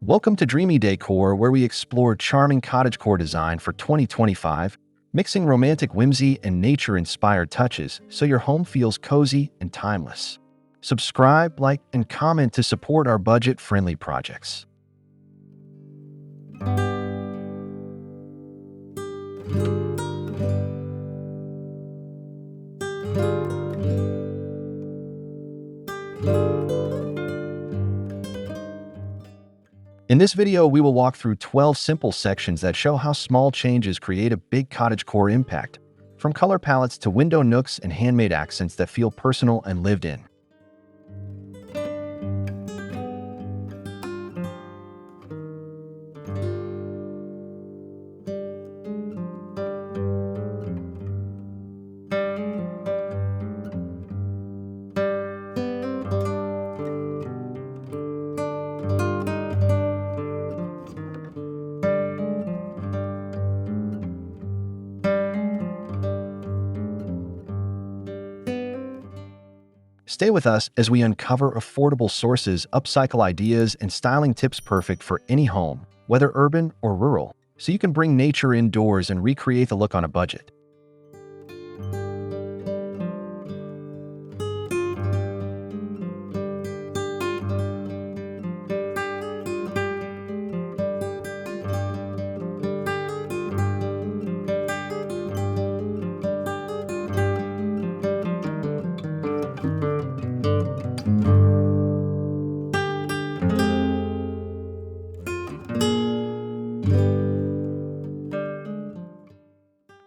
Welcome to Dreamy Decor, where we explore charming cottagecore design for 2025, mixing romantic whimsy and nature-inspired touches so your home feels cozy and timeless. Subscribe, like, and comment to support our budget-friendly projects. In this video, we will walk through 12 simple sections that show how small changes create a big cottagecore impact, from color palettes to window nooks and handmade accents that feel personal and lived in. Stay with us as we uncover affordable sources, upcycle ideas, and styling tips perfect for any home, whether urban or rural, so you can bring nature indoors and recreate the look on a budget.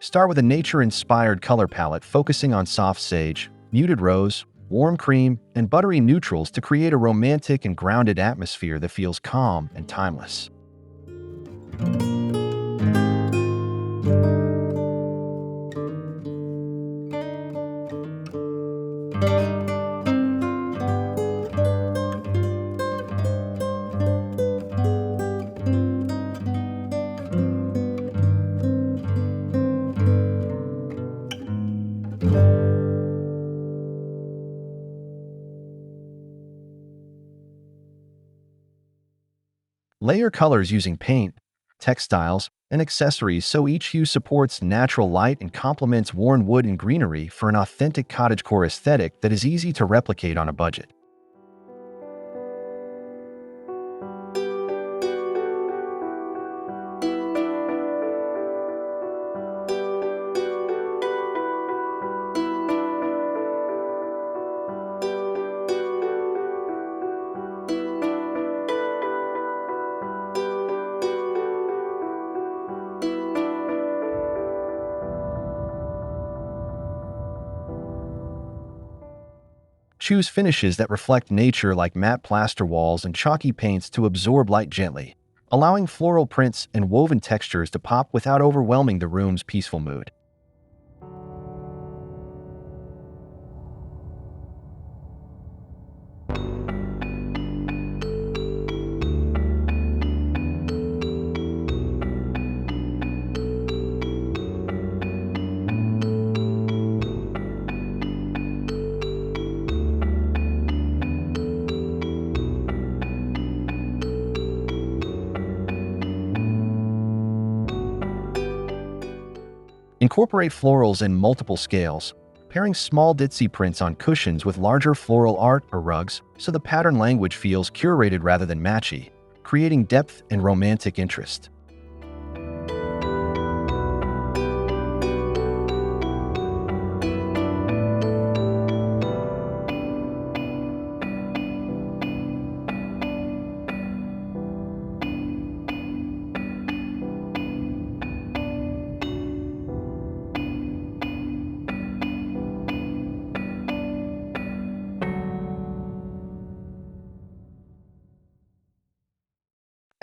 Start with a nature-inspired color palette focusing on soft sage, muted rose, warm cream, and buttery neutrals to create a romantic and grounded atmosphere that feels calm and timeless. Layer colors using paint, textiles, and accessories so each hue supports natural light and complements worn wood and greenery for an authentic cottagecore aesthetic that is easy to replicate on a budget. Choose finishes that reflect nature like matte plaster walls and chalky paints to absorb light gently, allowing floral prints and woven textures to pop without overwhelming the room's peaceful mood. Incorporate florals in multiple scales, pairing small ditzy prints on cushions with larger floral art or rugs so the pattern language feels curated rather than matchy, creating depth and romantic interest.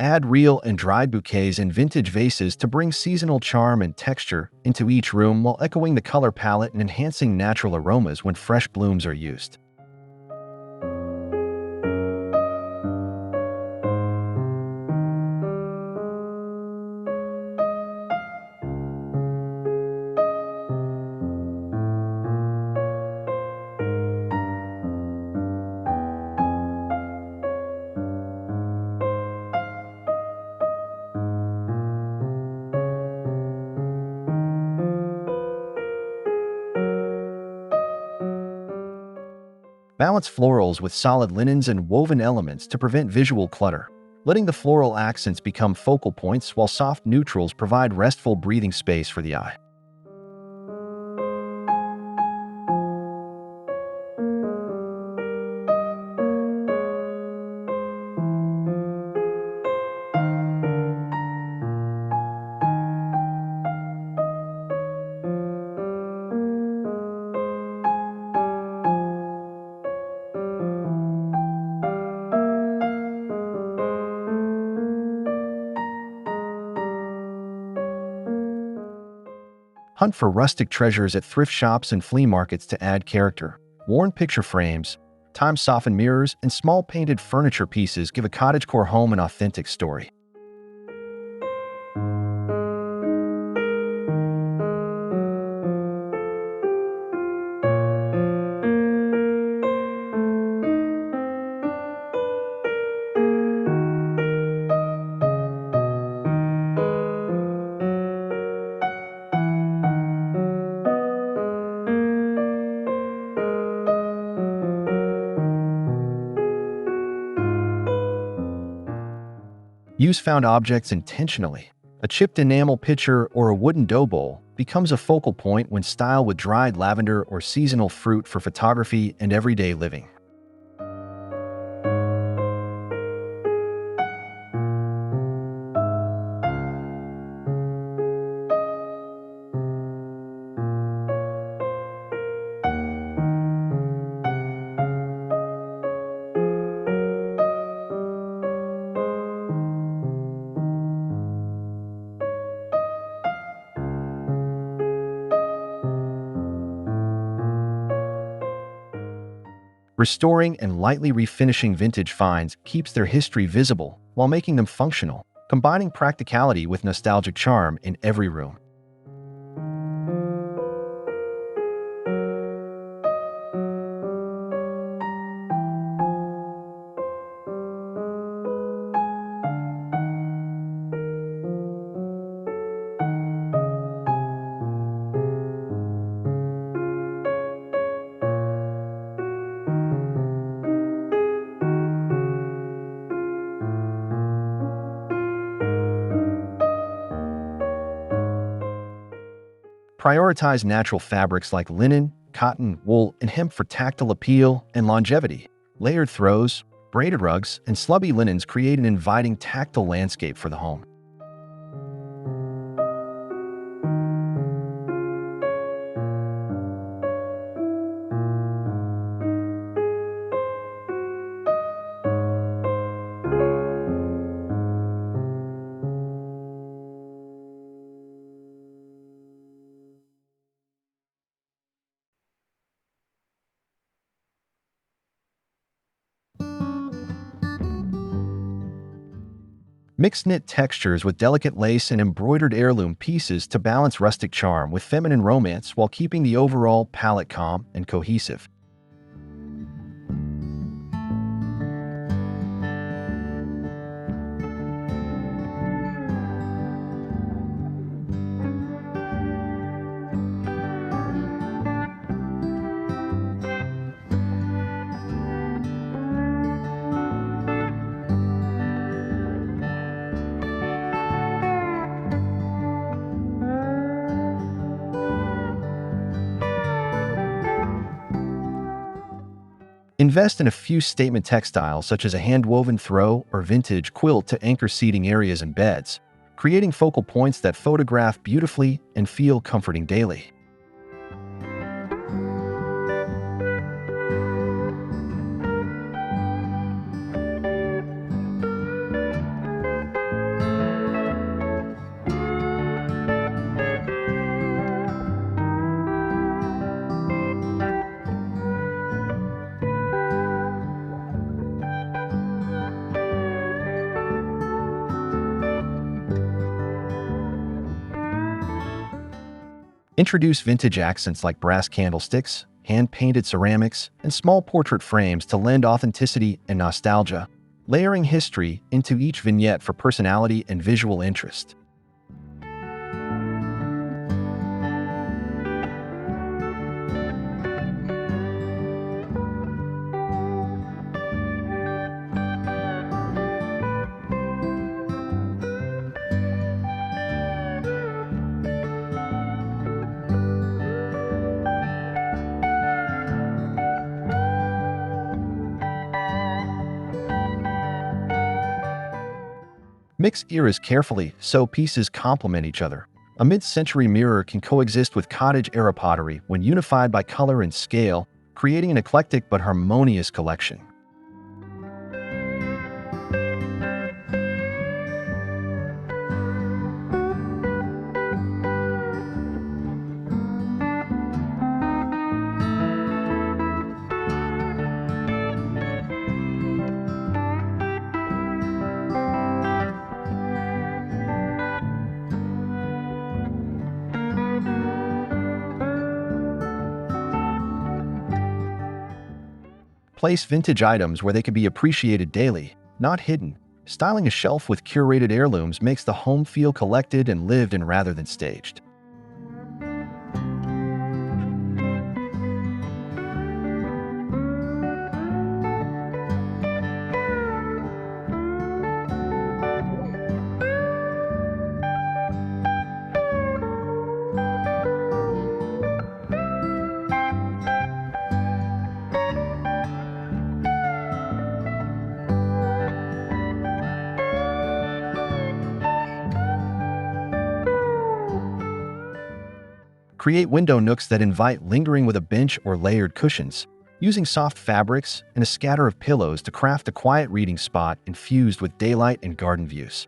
Add real and dried bouquets and vintage vases to bring seasonal charm and texture into each room while echoing the color palette and enhancing natural aromas when fresh blooms are used. Balance florals with solid linens and woven elements to prevent visual clutter, letting the floral accents become focal points while soft neutrals provide restful breathing space for the eye. Hunt for rustic treasures at thrift shops and flea markets to add character. Worn picture frames, time-softened mirrors, and small painted furniture pieces give a cottagecore home an authentic story. Use found objects intentionally. A chipped enamel pitcher or a wooden dough bowl becomes a focal point when styled with dried lavender or seasonal fruit for photography and everyday living. Restoring and lightly refinishing vintage finds keeps their history visible while making them functional, combining practicality with nostalgic charm in every room. Prioritize natural fabrics like linen, cotton, wool, and hemp for tactile appeal and longevity. Layered throws, braided rugs, and slubby linens create an inviting tactile landscape for the home. Mix knit textures with delicate lace and embroidered heirloom pieces to balance rustic charm with feminine romance while keeping the overall palette calm and cohesive. Invest in a few statement textiles such as a hand-woven throw or vintage quilt to anchor seating areas and beds, creating focal points that photograph beautifully and feel comforting daily. Introduce vintage accents like brass candlesticks, hand-painted ceramics, and small portrait frames to lend authenticity and nostalgia, layering history into each vignette for personality and visual interest. Mix eras carefully so pieces complement each other. A mid-century mirror can coexist with cottage-era pottery when unified by color and scale, creating an eclectic but harmonious collection. Place vintage items where they can be appreciated daily, not hidden. Styling a shelf with curated heirlooms makes the home feel collected and lived in rather than staged. Create window nooks that invite lingering with a bench or layered cushions, using soft fabrics and a scatter of pillows to craft a quiet reading spot infused with daylight and garden views.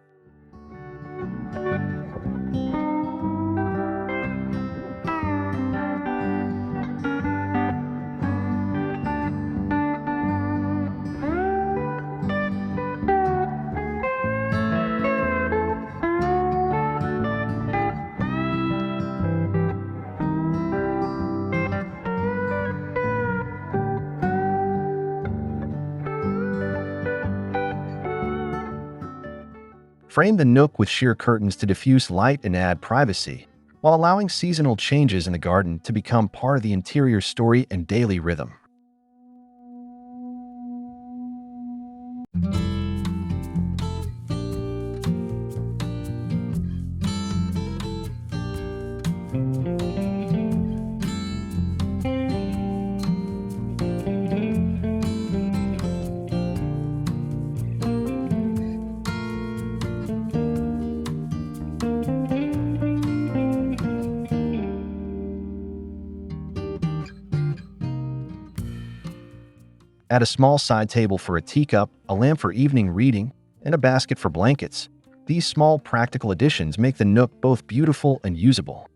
Frame the nook with sheer curtains to diffuse light and add privacy, while allowing seasonal changes in the garden to become part of the interior story and daily rhythm. Add a small side table for a teacup, a lamp for evening reading, and a basket for blankets. These small practical additions make the nook both beautiful and usable.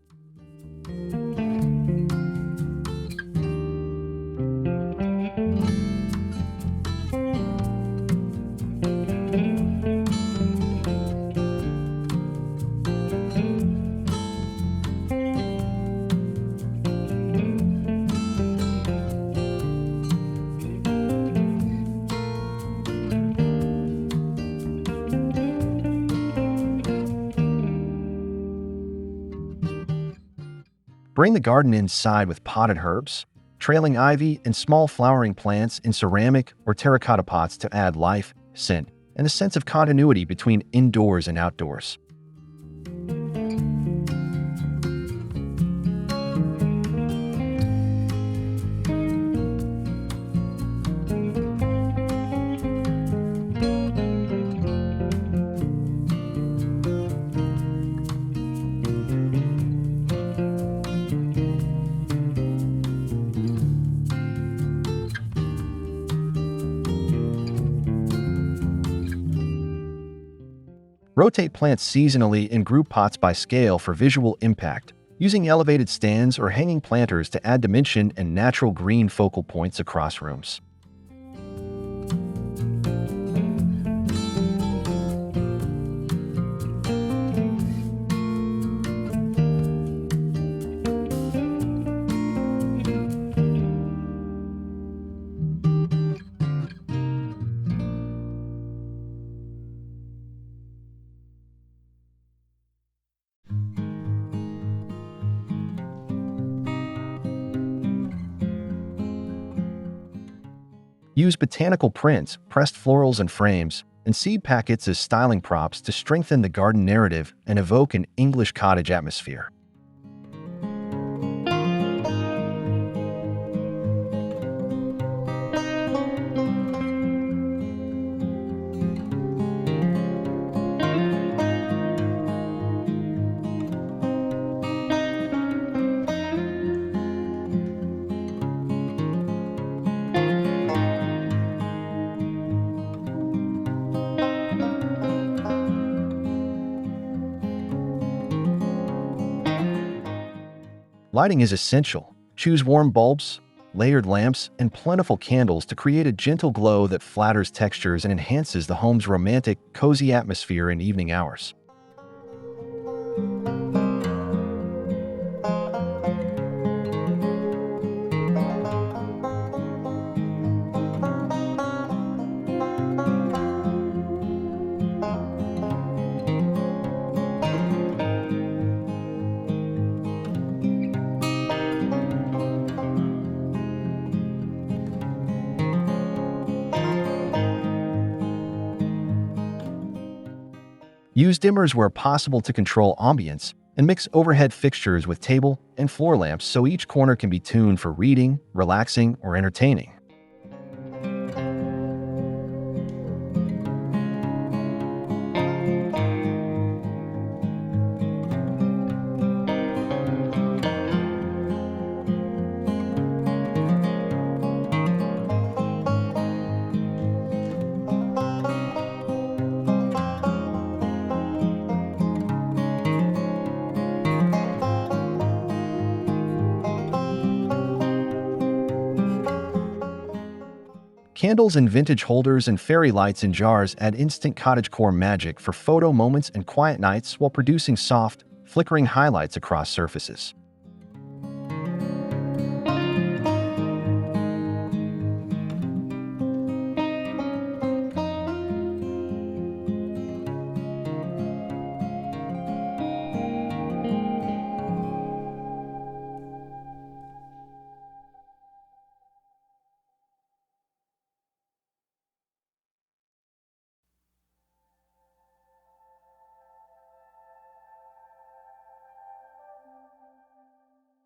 Bring the garden inside with potted herbs, trailing ivy, and small flowering plants in ceramic or terracotta pots to add life, scent, and a sense of continuity between indoors and outdoors. Rotate plants seasonally in group pots by scale for visual impact, using elevated stands or hanging planters to add dimension and natural green focal points across rooms. Use botanical prints, pressed florals and frames, and seed packets as styling props to strengthen the garden narrative and evoke an English cottage atmosphere. Lighting is essential. Choose warm bulbs, layered lamps, and plentiful candles to create a gentle glow that flatters textures and enhances the home's romantic, cozy atmosphere in evening hours. Use dimmers where possible to control ambience, and mix overhead fixtures with table and floor lamps so each corner can be tuned for reading, relaxing, or entertaining. Candles and vintage holders and fairy lights in jars add instant cottagecore magic for photo moments and quiet nights while producing soft, flickering highlights across surfaces.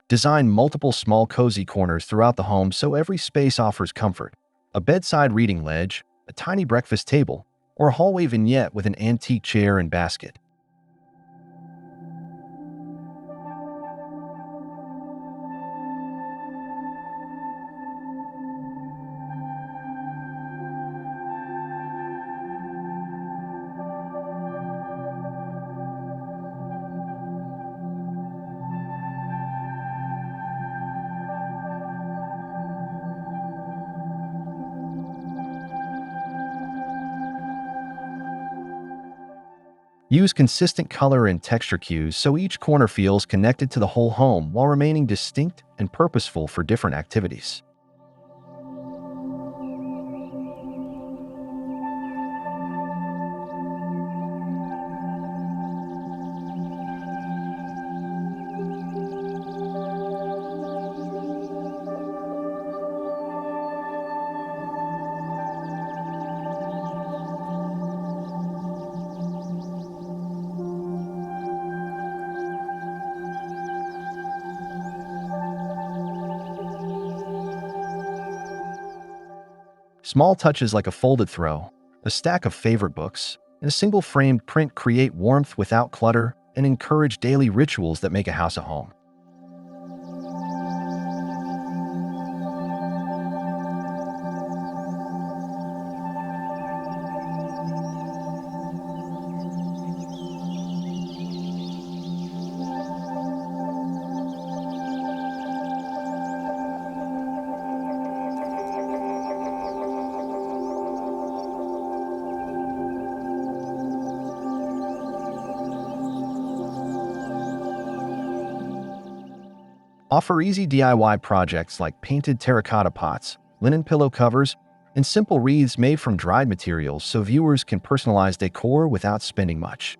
Design multiple small cozy corners throughout the home so every space offers comfort. A bedside reading ledge, a tiny breakfast table, or a hallway vignette with an antique chair and basket. Use consistent color and texture cues so each corner feels connected to the whole home while remaining distinct and purposeful for different activities. Small touches like a folded throw, a stack of favorite books, and a single framed print create warmth without clutter and encourage daily rituals that make a house a home. Offer easy DIY projects like painted terracotta pots, linen pillow covers, and simple wreaths made from dried materials so viewers can personalize decor without spending much.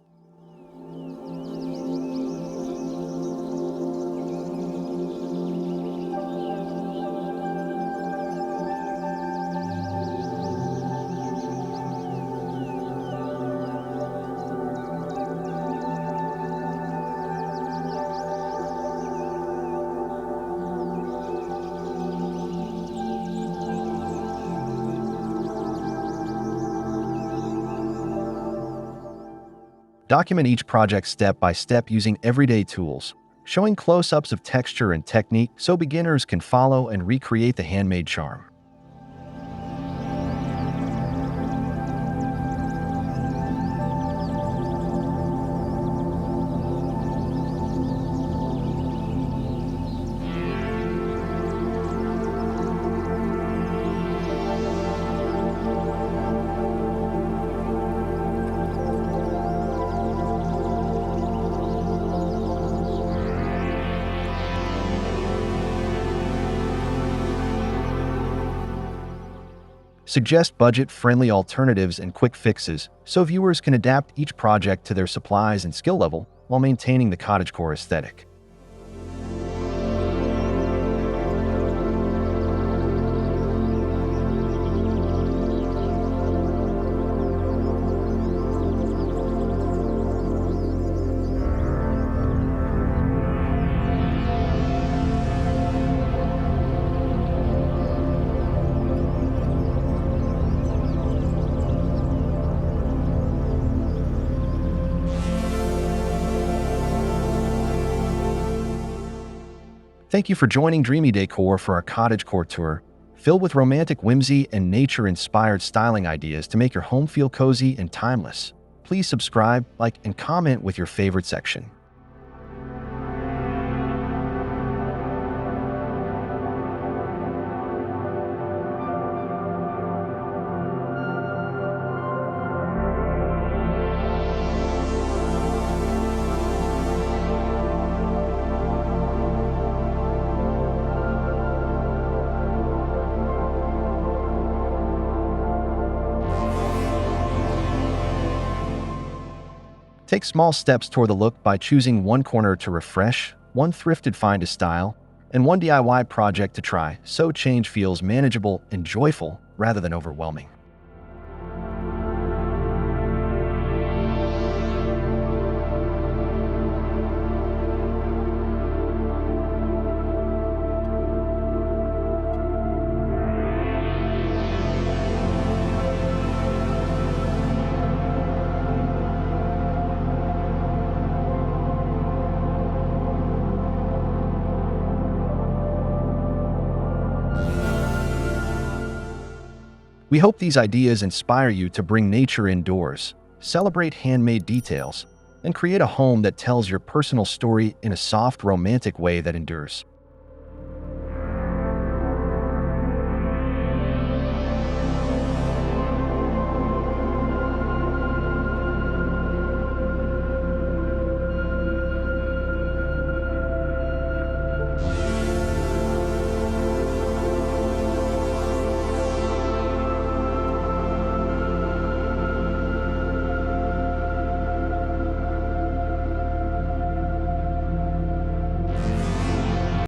Document each project step by step using everyday tools, showing close-ups of texture and technique so beginners can follow and recreate the handmade charm. Suggest budget-friendly alternatives and quick fixes so viewers can adapt each project to their supplies and skill level while maintaining the cottagecore aesthetic. Thank you for joining Dreamy Decor for our cottagecore tour, filled with romantic whimsy and nature-inspired styling ideas to make your home feel cozy and timeless. Please subscribe, like, and comment with your favorite section. Take small steps toward the look by choosing one corner to refresh, one thrifted find to style, and one DIY project to try, so change feels manageable and joyful rather than overwhelming. We hope these ideas inspire you to bring nature indoors, celebrate handmade details, and create a home that tells your personal story in a soft, romantic way that endures.